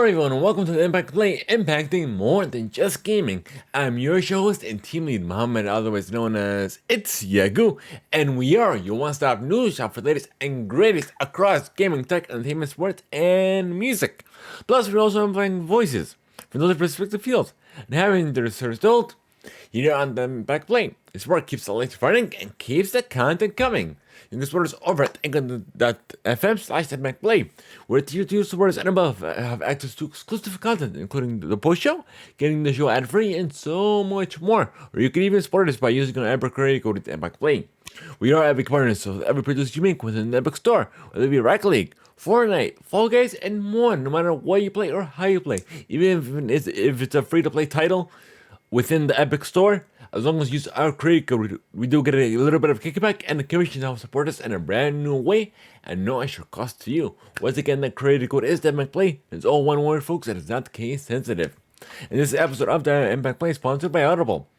Hello everyone and welcome to Theimpactplay, impacting more than just gaming. I'm your show host and team lead Muhammad, otherwise known as It's Yagu, and we are your one-stop news shop for the latest and greatest across gaming, tech, entertainment, sports, and music. Plus, we're also amplifying voices from those perspective fields and having the result here on Theimpactplay. This work keeps the lights running and keeps the content coming. You can support us over at anchor.fm/Theimpactplay, where tier 2 supporters and above have access to exclusive content, including the post show, getting the show ad free, and so much more. Or you can even support us by using an Epic credit code at Theimpactplay. We are Epic partners, so every produce you make within the Epic store, whether it be Rocket League, Fortnite, Fall Guys, and more, no matter what you play or how you play. Even if it's a free-to-play title within the Epic store, as long as you use our credit code, we do get a little bit of kickback and a commission to help support us in a brand new way and no extra cost to you. Once again, that credit code is Theimpactplay. It's all one word, folks, and it's not case sensitive. And this episode of Theimpactplay is sponsored by Audible.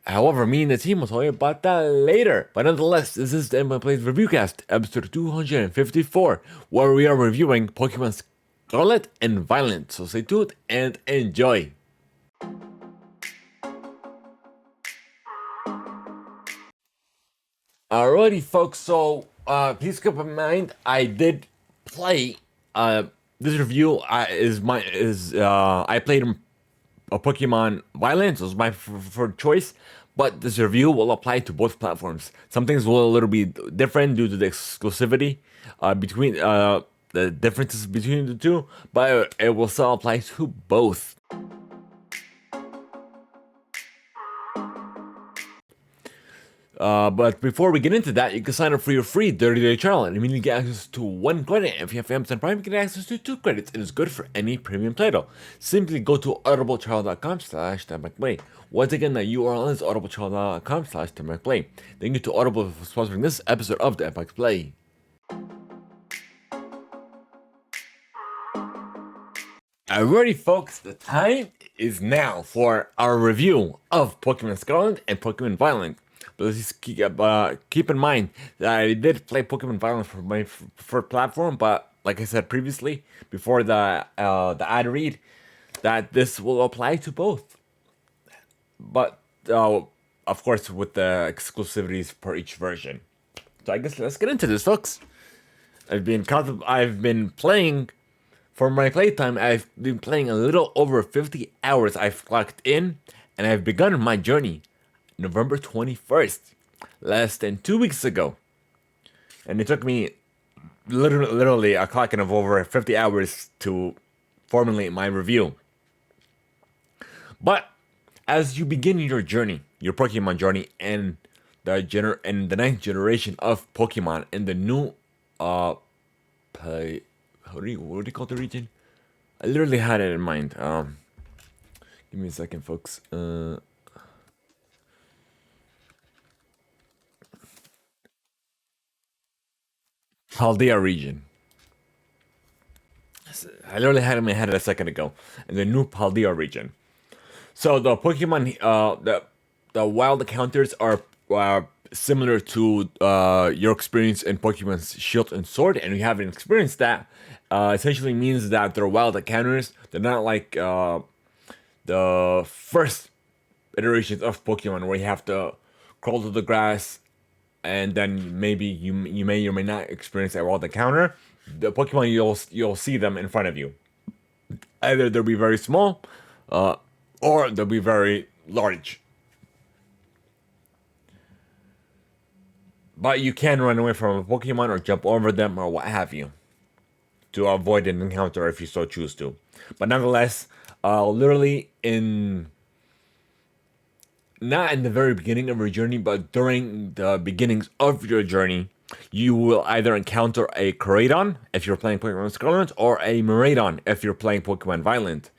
However, me and the team will tell you about that later. But nonetheless, this is the Theimpactplay's Reviewcast, episode 254, where we are reviewing Pokémon Scarlet and Violet. So stay tuned and enjoy. Alrighty, folks, so please keep in mind I did play this review I played a Pokemon Violet, so it's my preferred choice, but this review will apply to both platforms. Some things will a little be different due to the exclusivity between the differences between the two, but it will still apply to both. But before we get into that, you can sign up for your free 30-day trial and immediately get access to 1 credit. If you have Amazon Prime, you can get access to 2 credits. It is good for any premium title. Simply go to audibletrial.com/Theimpactplay. Once again, the URL is audibletrial.com/Theimpactplay. Thank you to Audible for sponsoring this episode of Theimpactplay. Alrighty, folks, the time is now for our review of Pokemon Scarlet and Pokemon Violet. But let's just keep in mind that I did play Pokemon Violet for my preferred platform, but like I said previously, before the ad read, that this will apply to both. But of course, with the exclusivities per each version. So I guess let's get into this, folks. I've been playing for my playtime. I've been playing a little over 50 hours. I've clocked in, and I've begun my journey November 21st, less than 2 weeks ago. And it took me literally a clocking of over 50 hours to formulate my review. But as you begin your journey, your Pokemon journey, and the ninth generation of Pokemon in the new what do you call the region? I literally had it in mind. Give me a second, folks. Paldea region. I literally had it in my head a second ago. In the new Paldea region. So the Pokemon, the wild encounters are similar to your experience in Pokemon Shield and Sword, and we haven't experienced that. Essentially means that they're wild encounters. They're not like the first iterations of Pokemon where you have to crawl through the grass, and then maybe you may or may not experience a wild encounter. The Pokemon, you'll see them in front of you. Either they'll be very small, or they'll be very large. But you can run away from a Pokemon or jump over them or what have you to avoid an encounter if you so choose to. But nonetheless, literally not in the very beginning of your journey, but during the beginnings of your journey, you will either encounter a Koraidon if you're playing Pokemon Scarlet, or a Miraidon if you're playing Pokemon Violet.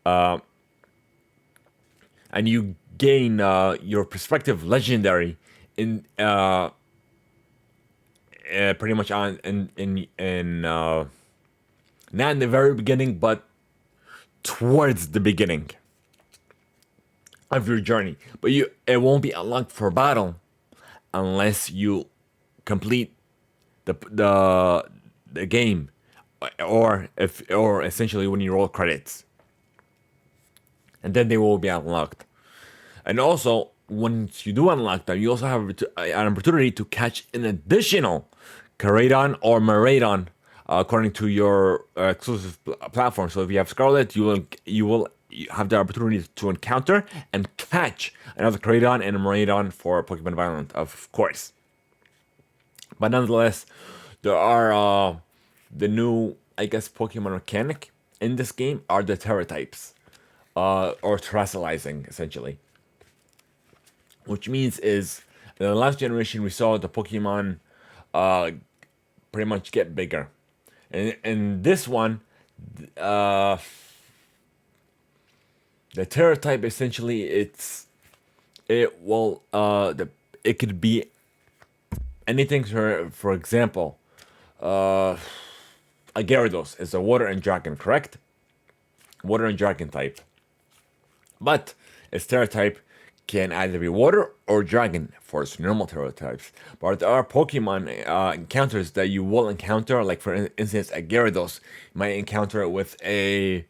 And you gain your prospective legendary in pretty much not in the very beginning, but towards the beginning of your journey. But it won't be unlocked for battle unless you complete the game or essentially when you roll credits, and then they will be unlocked. And also, once you do unlock them, you also have an opportunity to catch an additional Caradon or Maraudon, according to your exclusive platform. So if you have Scarlet, you will have the opportunity to encounter and catch another Caradon and a Maraudon for Pokemon Violent, of course. But nonetheless, there are the new, I guess, Pokemon mechanic in this game are the Terra types, or terrestrializing essentially, which means is in the last generation we saw the Pokemon uh, pretty much get bigger, and in this one, uh, the Terra type essentially it will it could be anything. For example, uh, a Gyarados is a water and dragon, correct? Water and dragon type. But its Terra type can either be water or dragon for its normal Terra types. But there are Pokemon encounters that you will encounter, like for instance, a Gyarados you might encounter it with a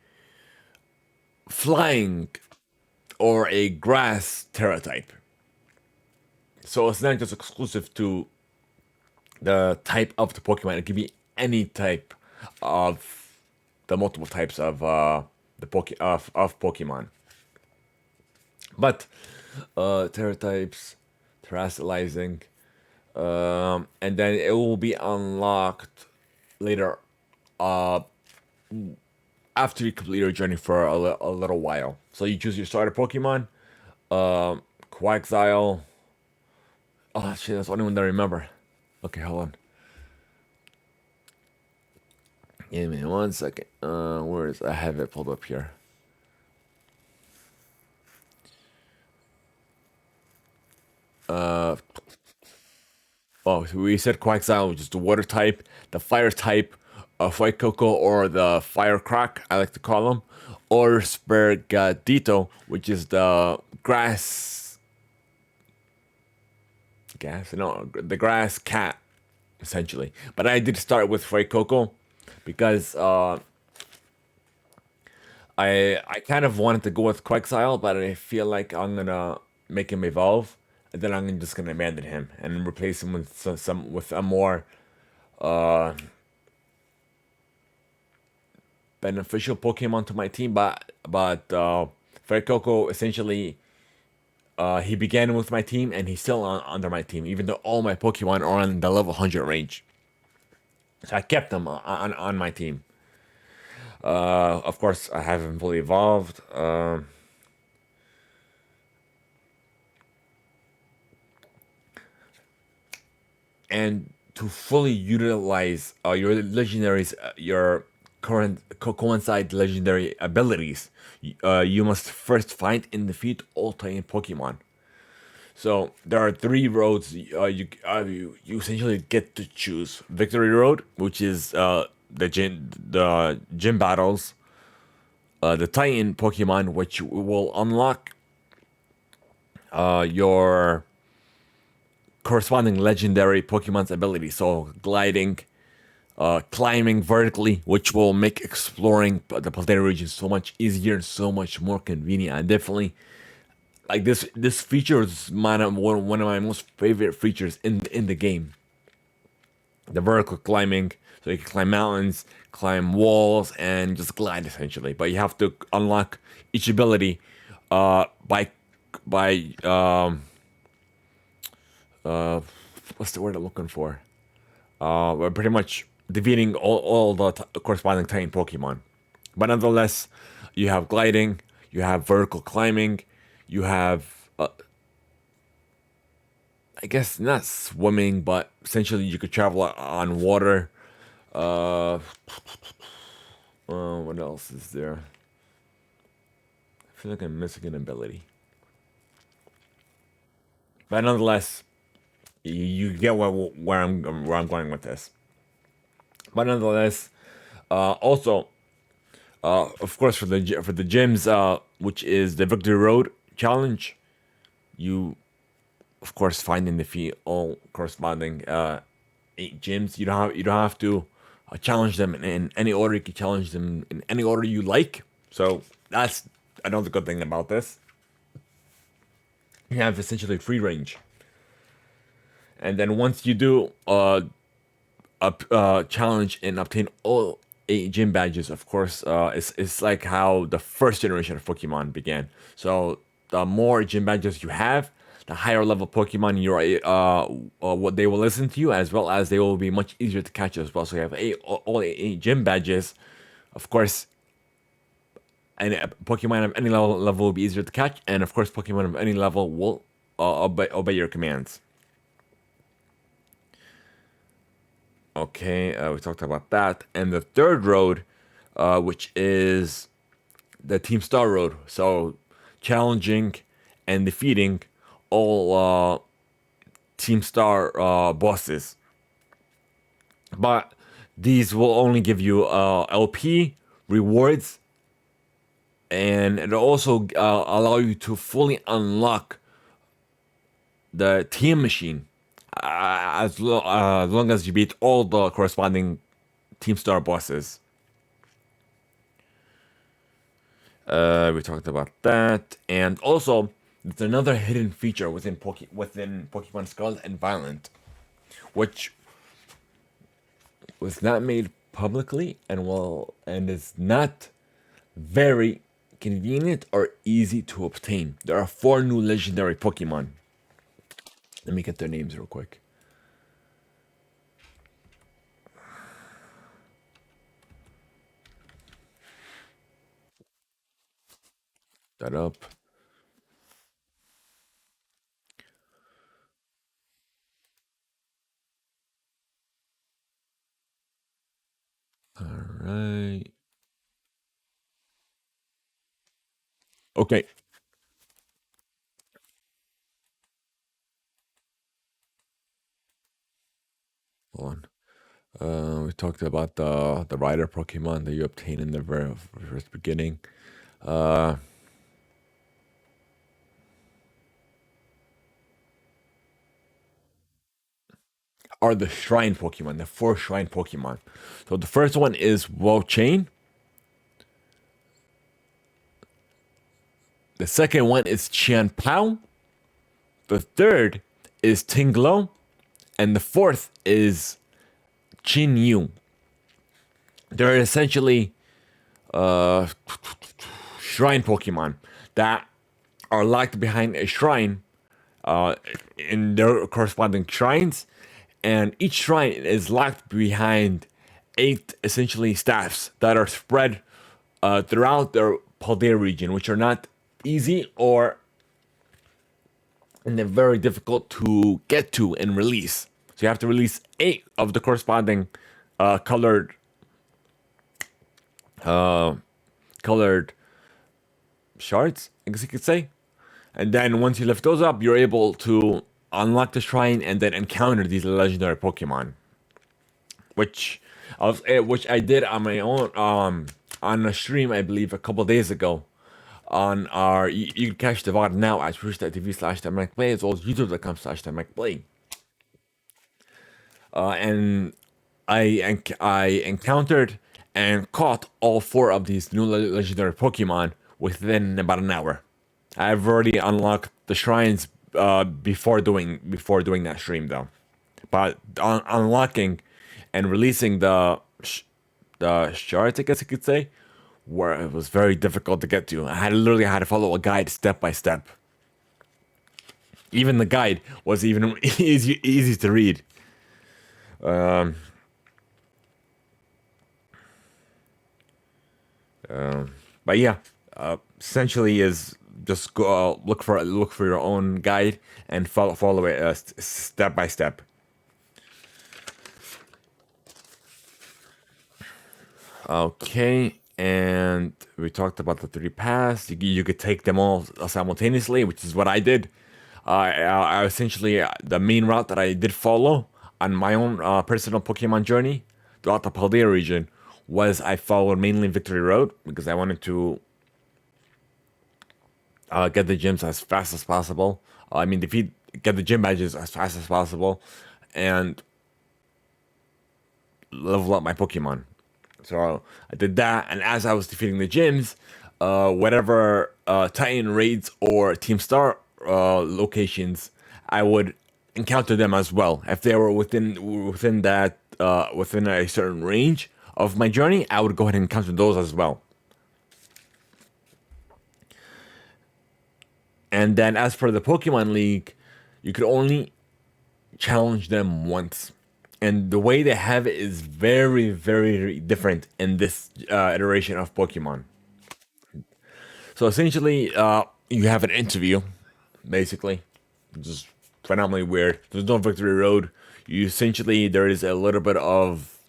flying or a grass Terra type. So it's not just exclusive to the type of the Pokemon. It can be any type of the multiple types of of Pokemon. But Terra types, terrestrializing, and then it will be unlocked later, uh, after you complete your journey for a little while. So you choose your starter Pokemon, Quagsile. Oh shit, that's the only one that I remember. Okay, hold on. Give me 1 second. Where is I have it pulled up here. Oh, so we said Quagsile, which is the water type, the fire type of White Cocoa, or the Fire Crack, I like to call them, or Spergadito, which is the grass. Gas? No, the grass cat, essentially. But I did start with White Cocoa because I kind of wanted to go with Quagsile, but I feel like I'm gonna make him evolve, and then I'm just gonna abandon him and replace him with some with a more uh, beneficial Pokemon to my team. But Fred Coco essentially he began with my team and he's still under my team, even though all my Pokemon are on the level 100 range. So I kept them on my team. Of course, I haven't fully evolved. And to fully utilize your legendaries, your current coincide legendary abilities, you must first find and defeat all Titan Pokemon. So there are three roads you essentially get to choose: Victory Road, which is the gym battles, the Titan Pokemon, which will unlock your corresponding legendary Pokemon's ability. So gliding, climbing vertically, which will make exploring the Paldean region so much easier and so much more convenient. And definitely, like this feature is one of my most favorite features in the game. The vertical climbing, so you can climb mountains, climb walls, and just glide essentially. But you have to unlock each ability by what's the word I'm looking for? We're pretty much defeating all the corresponding Titan Pokemon. But nonetheless, you have gliding, you have vertical climbing, you have, I guess not swimming, but essentially you could travel on water. What else is there? I feel like I'm missing an ability. But nonetheless, you get where I'm going with this. But nonetheless, also, of course, for the gyms, which is the Victory Road challenge, you of course find and defeat all corresponding 8 gyms. You don't have to challenge them in any order. You can challenge them in any order you like. So that's another good thing about this. You have essentially free range. And then once you do a challenge and obtain all 8 gym badges, of course, it's like how the first generation of Pokemon began. So the more gym badges you have, the higher level Pokemon you're what they will listen to you, as well as they will be much easier to catch as well. So you have all 8 gym badges, of course. And Pokemon of any level will be easier to catch, and of course, Pokemon of any level will obey your commands. Okay, we talked about that. And the third road, which is the Team Star road. So challenging and defeating all Team Star bosses. But these will only give you LP rewards, and it'll also allow you to fully unlock the team machine as long as you beat all the corresponding Team Star bosses. We talked about that, and also there's another hidden feature within Pokemon Scarlet and Violet, which was not made publicly and is not very convenient or easy to obtain. There are 4 new legendary Pokemon. Let me get their names real quick. That up. All right. Okay. Hold on. We talked about the rider Pokemon that you obtain in the very first beginning. Uh, are the shrine Pokemon, the 4 shrine Pokemon. So the first one is Chain. The second one is Pao. The third is Tinglo. And the fourth is Yu. They're essentially shrine Pokemon that are locked behind a shrine in their corresponding shrines, and each shrine is locked behind 8 essentially staffs that are spread throughout their Paldea region, which are not easy or and they're very difficult to get to and release. So you have to release 8 of the corresponding colored colored shards, I guess you could say. And then once you lift those up, you're able to unlock the shrine and then encounter these legendary Pokemon, which I did on my own on a stream, I believe, a couple days ago. On our, you can catch the VOD now at twitch.tv/Theimpactplay, as well as youtube.com/Theimpactplay. And I encountered and caught all 4 of these new legendary Pokemon within about an hour. I've already unlocked the shrines before doing that stream though, but unlocking and releasing the shards, I guess you could say, where it was very difficult to get to. I had to follow a guide step by step. Even the guide was even easy to read. But yeah, essentially is just go look for your own guide and follow it step by step. Okay, and we talked about the 3 paths. You could take them all simultaneously, which is what I did. I essentially the main route that I did follow on my own personal Pokemon journey throughout the Paldea region was I followed mainly Victory Road because I wanted to get the gyms as fast as possible. Get the gym badges as fast as possible, and level up my Pokemon. So I did that, and as I was defeating the gyms, whatever Titan raids or Team Star locations, I would encounter them as well. If they were within that within a certain range of my journey, I would go ahead and encounter those as well. And then as for the Pokemon League, you could only challenge them once. And the way they have it is very, very different in this iteration of Pokemon. So essentially, you have an interview, basically. Just phenomenally weird. There's no victory road. You essentially, there is a little bit of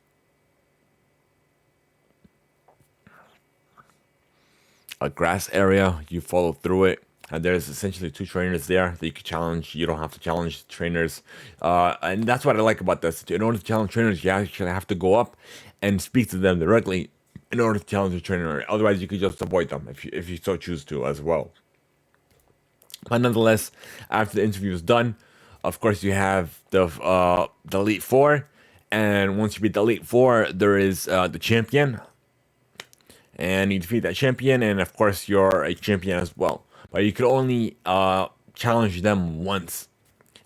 a grass area. You follow through it. And there's essentially two trainers there that you can challenge. You don't have to challenge trainers. And that's what I like about this. In order to challenge trainers, you actually have to go up and speak to them directly in order to challenge the trainer. Otherwise, you could just avoid them if you so choose to as well. But nonetheless, after the interview is done, of course, you have the Elite Four. And once you beat the Elite Four, there is the champion. And you defeat that champion. And of course, you're a champion as well. But you could only challenge them once,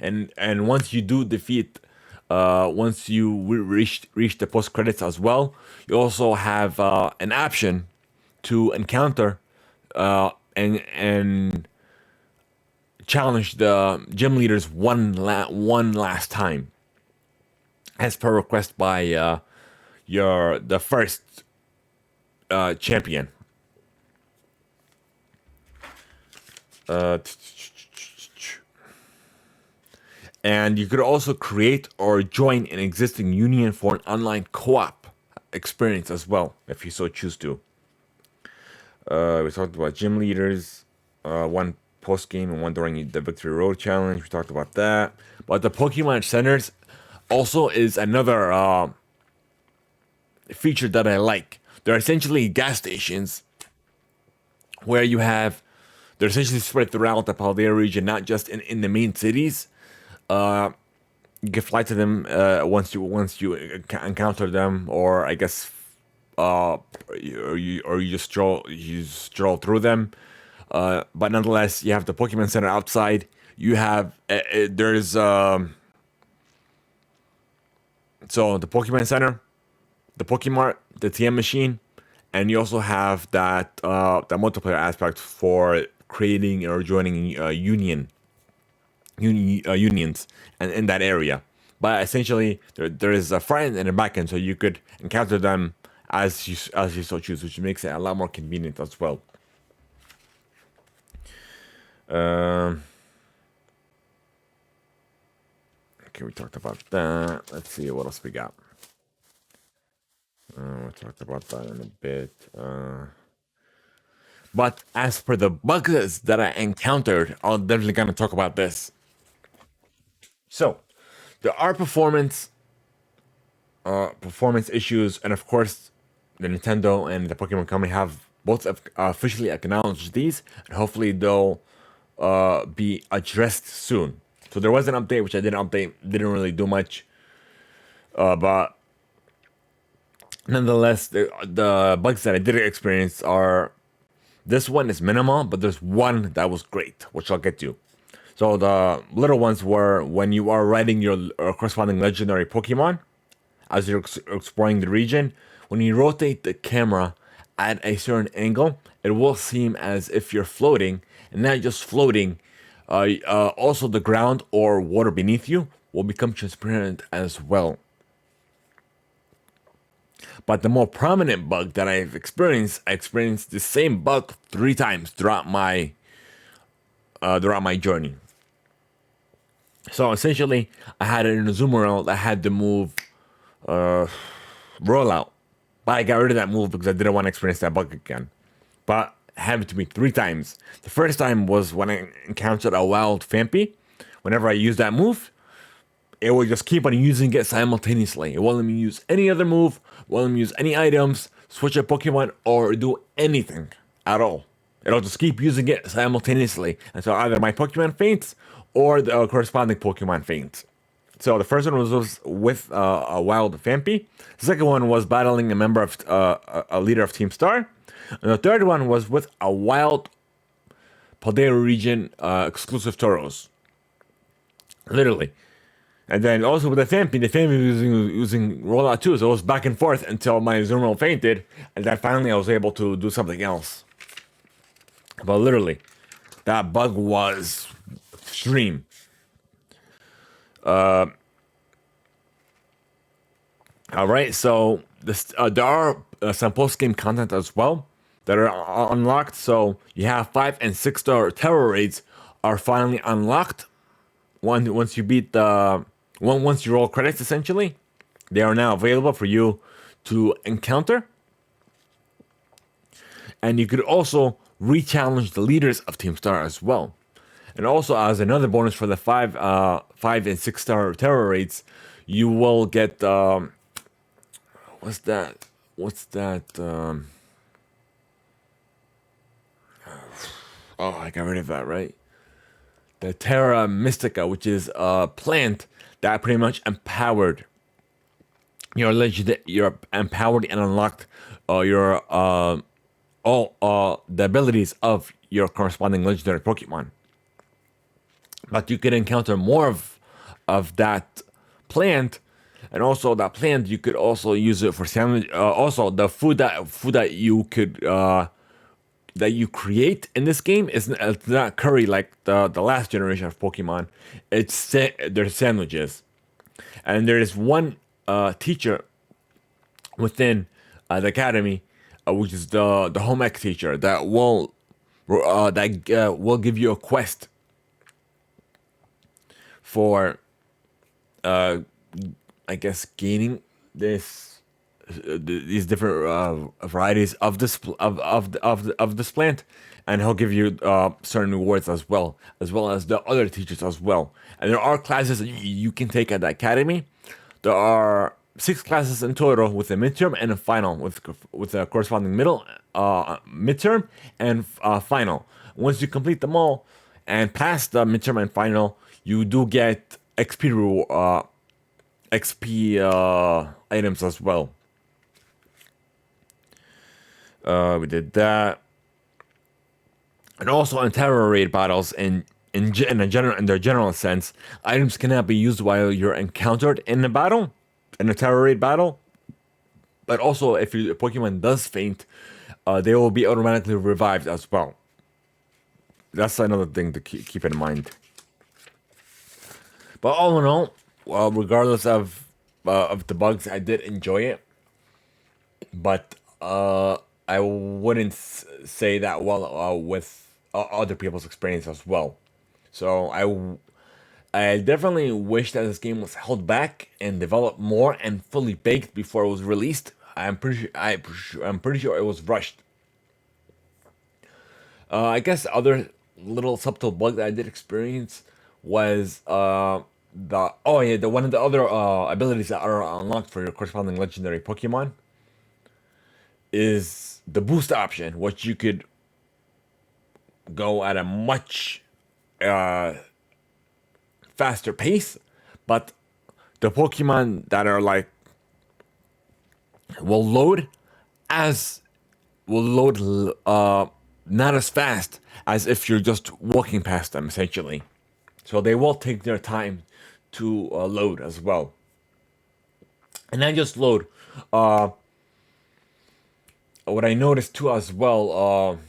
and once you do defeat, once you reach the post credits as well, you also have an option to encounter and challenge the gym leaders one last time, as per request by the first champion. And you could also create or join an existing union for an online co-op experience as well, if you so choose to. We talked about gym leaders, one post game and one during the Victory Road challenge. We talked about that. But the Pokemon Centers also is another feature that I like. They're essentially gas stations where they're essentially spread throughout the Paldea region, not just in the main cities. You can fly to them once you encounter them, or I guess, or you just stroll through them. But nonetheless, you have the Pokemon Center outside. You have there's so the Pokemon Center, the Pokemart, the TM machine, and you also have that multiplayer aspect for creating or joining unions and in that area. But essentially, there is a front and a back end, so you could encounter them as you so choose, which makes it a lot more convenient as well. Okay, we talked about that. Let's see what else we got. We talked about that in a bit. But as for the bugs that I encountered, I'm definitely gonna talk about this. So, there are performance issues, and of course, the Nintendo and the Pokemon Company have both officially acknowledged these, and hopefully they'll be addressed soon. So there was an update which I didn't really do much, but nonetheless, the bugs that I did experience are. This one is minimal, but there's one that was great, which I'll get to. So the little ones were when you are riding your corresponding legendary Pokemon, as you're exploring the region, when you rotate the camera at a certain angle, it will seem as if you're floating, and not just floating, also the ground or water beneath you will become transparent as well. But the more prominent bug that I experienced the same bug 3 times throughout my journey. So essentially, I had it in a Azumarill that had the move Rollout, but I got rid of that move because I didn't want to experience that bug again. But it happened to me 3 times. The first time was when I encountered a wild Phanpy. Whenever I used that move, it would just keep on using it simultaneously. It won't let me use any other move, won't let me use any items, switch a Pokemon, or do anything at all. It'll just keep using it simultaneously until either my Pokemon faints or the corresponding Pokemon faints. So the first one was with a wild Vampy. The second one was battling a member of a leader of Team Star, and the third one was with a wild Paldea region exclusive Tauros. Literally. And then also with the Vampy was using rollout too, so it was back and forth until my Zoomerl fainted, and then finally I was able to do something else. But literally, that bug was extreme. Alright, so there are some post-game content as well that are unlocked. So you have 5 and 6 star terror raids are finally unlocked. Once you beat once you roll credits, essentially, they are now available for you to encounter. And you could also re-challenge the leaders of Team Star as well. And also, as another bonus for the 5 and 6 star terror raids, you will get what's that? Oh, I got rid of that, right? The Terra Mystica, which is a plant that pretty much empowered your empowered and unlocked your all the abilities of your corresponding legendary Pokemon. But you can encounter more of that plant, and also that plant you could also use it for sandwich. Also, the food that you could that you create in this game is it's not curry like the last generation of Pokemon. They're sandwiches, and there is one teacher within the academy, which is the home ec teacher that will give you a quest for I guess gaining these different varieties of this plant, and he'll give you certain rewards as well as the other teachers as well. And there are classes that you can take at the academy. There are 6 classes in total, with a midterm and a final, with a corresponding midterm and final. Once you complete them all and pass the midterm and final, you do get XP items as well. We did that, and also in terror raid battles, in their general sense, items cannot be used while you're encountered in a terror raid battle. But also, if your Pokemon does faint, they will be automatically revived as well. That's another thing to keep in mind. But all in all, regardless of the bugs, I did enjoy it. But I wouldn't say that well with other people's experience as well. So I definitely wish that this game was held back and developed more and fully baked before it was released. I'm pretty sure it was rushed. I guess other little subtle bug that I did experience was one of the other abilities that are unlocked for your corresponding legendary Pokemon is the boost option, which you could go at a much faster pace, but the Pokemon that are like will load not as fast as if you're just walking past them, essentially. So they will take their time to load as well. And not just load. What I noticed too as well,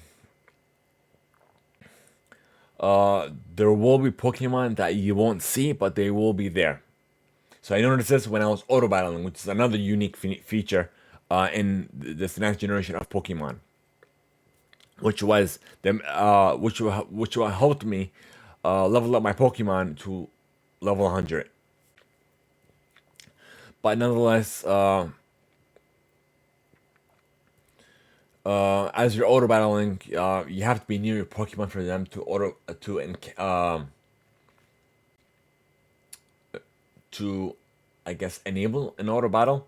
there will be Pokemon that you won't see, but they will be there. So I noticed this when I was auto battling, which is another unique feature in this next generation of Pokemon, which was them, which helped me level up my Pokemon to level 100. But nonetheless, as you're auto battling, you have to be near your Pokemon for them to I guess enable an auto battle,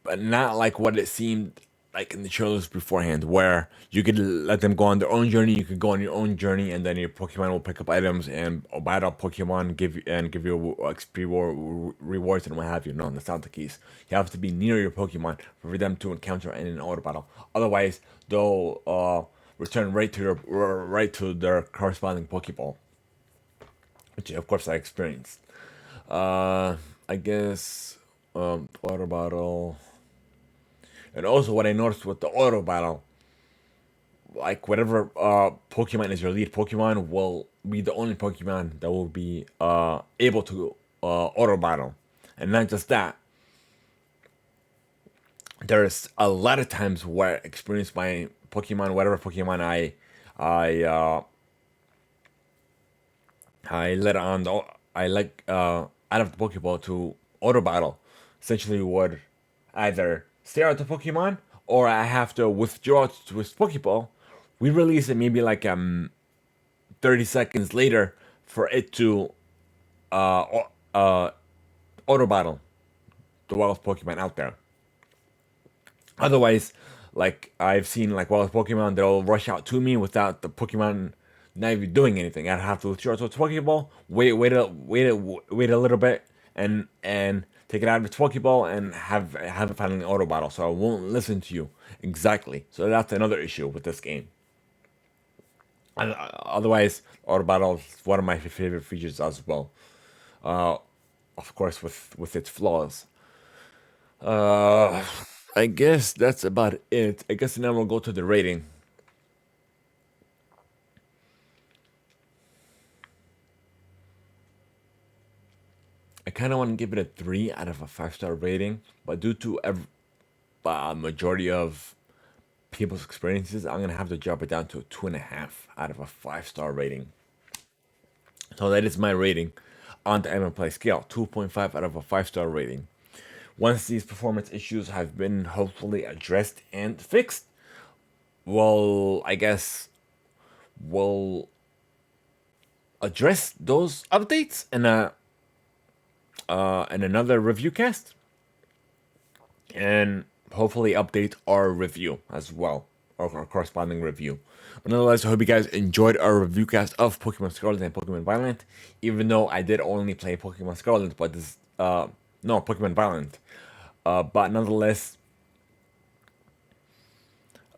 but not like what it seemed like in the trailers beforehand, where you could let them go on their own journey. You could go on your own journey, and then your Pokemon will pick up items and battle Pokemon, give you XP rewards and what have you. No, that's not the case. You have to be near your Pokemon for them to encounter in an auto battle. Otherwise, they'll return right to their corresponding Pokeball, which of course I experienced. I guess auto battle. And also, what I noticed with the auto battle, like whatever Pokemon is your lead Pokemon, will be the only Pokemon that will be able to auto battle. And not just that, there's a lot of times where I experienced my Pokemon, whatever Pokemon I uh, I let on the I like out of the Pokeball to auto battle. Essentially, would either stare at the Pokemon or I have to withdraw to his Pokeball. We release it maybe like 30 seconds later for it to auto battle the wildest Pokemon out there. Otherwise, like I've seen like wild Pokemon, they'll rush out to me without the Pokemon not even doing anything. I'd have to withdraw to its Pokeball, wait a little bit, and take it out of its Pokeball and have it finally auto battle. So I won't listen to you exactly. So that's another issue with this game. And, otherwise, auto battle is one of my favorite features as well. Of course, with its flaws. Uh, I guess that's about it. I guess now we'll go to the rating. I kind of want to give it a 3 out of a 5 star rating, but due to majority of people's experiences, I'm gonna have to drop it down to a 2.5 out of a 5 star rating. So that is my rating on the Theimpactplay scale, 2.5 out of a 5 star rating. Once these performance issues have been hopefully addressed and fixed, well, I guess we'll address those updates in another review cast, and hopefully update our review as well, or our corresponding review. But nonetheless, I hope you guys enjoyed our review cast of Pokemon Scarlet and Pokemon Violet. Even though I did only play Pokemon Scarlet, but this no Pokemon Violet. But nonetheless,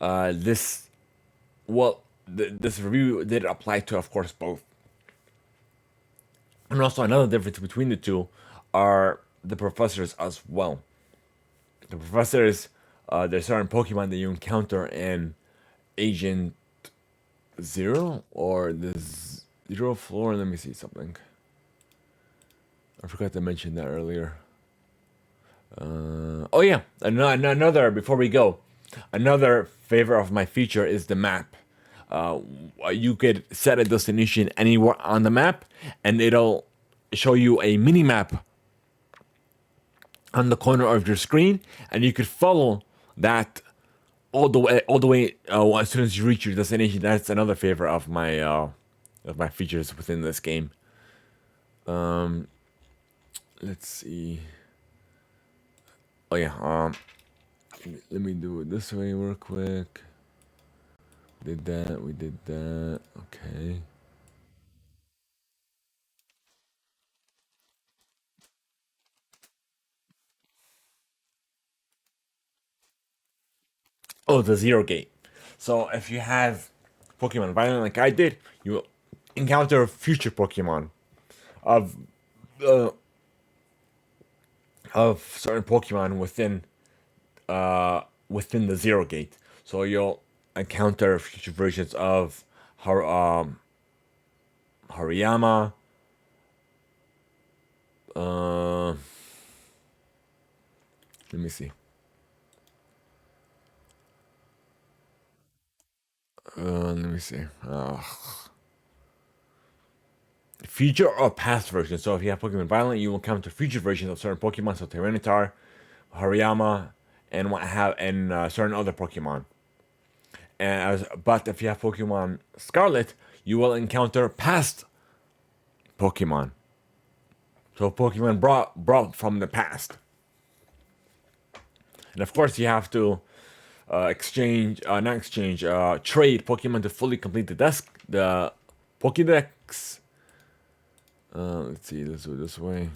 this this review did apply to, of course, both. And also another difference between the two are the professors as well. The professors, there's certain Pokemon that you encounter in Agent Zero or the Zero floor. Let me see something. I forgot to mention that earlier. Oh yeah, another before we go, another favor of my feature is the map. You could set a destination anywhere on the map, and it'll show you a mini map on the corner of your screen, and you could follow that all the way as soon as you reach your destination. That's another favor of my features within this game. Let's see. Oh yeah. Let me do it this way real quick. We did that. Okay. Oh, the zero gate. So if you have Pokemon Violet like I did, you will encounter future Pokemon of uh, of certain Pokemon within the zero gate. So you'll encounter future versions of Hariyama. Let me see. Let me see. Future or past versions. So if you have Pokemon Violet, you will encounter future versions of certain Pokemon, so Tyranitar, Hariyama, and certain other Pokemon. But if you have Pokemon Scarlet, you will encounter past Pokemon. So Pokemon brought from the past. And of course, you have to trade Pokemon to fully complete the Pokédex. Let's see, let's do it this way.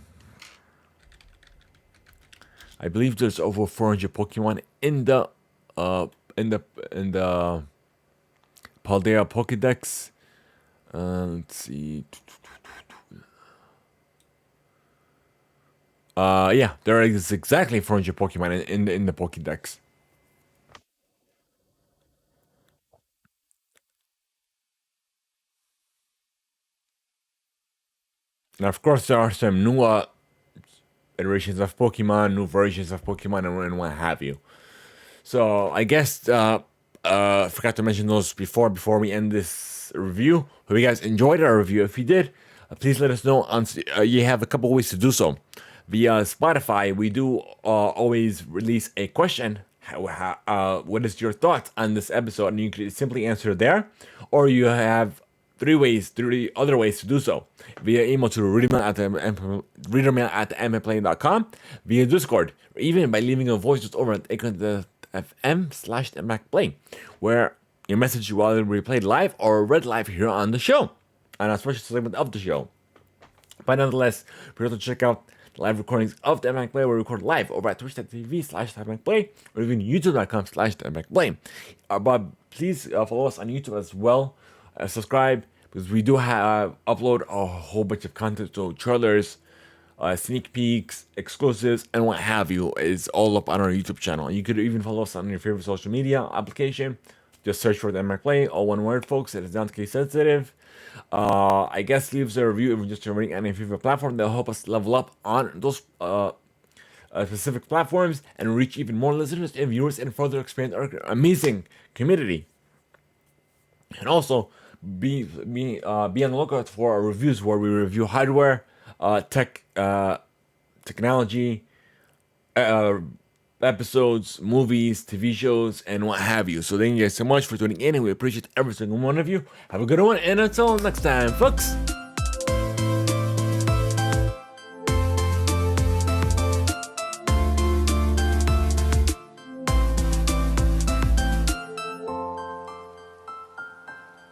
I believe there's over 400 Pokemon in the in the Paldea Pokédex. Let's see. Yeah, there is exactly 400 Pokemon in the Pokédex. And of course, there are some new iterations of Pokemon, new versions of Pokemon, and what have you. So I guess forgot to mention those before we end this review. Hope you guys enjoyed our review. If you did, please let us know. You have a couple ways to do so. Via Spotify, we do always release a question. What is your thoughts on this episode? And you can simply answer there, or you have three other ways to do so: via email to readermail@theimpactplay.com, via Discord, or even by leaving a voice just over at FM/Theimpactplay, where your message will either be played live or read live here on the show, on a special segment of the show. But nonetheless, be sure to check out the live recordings of the Theimpactplay. We record live over at twitch.tv/Theimpactplay or even youtube.com/Theimpactplay. But please follow us on YouTube as well. Subscribe, because we do upload a whole bunch of content, so trailers, sneak peeks, exclusives, and what have you is all up on our YouTube channel. You could even follow us on your favorite social media application. Just search for the Theimpactplay, all one word, folks. It is not case sensitive. I guess leave us a review if you're just rating on your favorite platform. That'll help us level up on those specific platforms and reach even more listeners and viewers and further expand our amazing community. And also be on the lookout for our reviews, where we review hardware, technology, episodes, movies, TV shows, and what have you. So thank you guys so much for tuning in, and we appreciate every single one of you. Have a good one, and until next time, folks.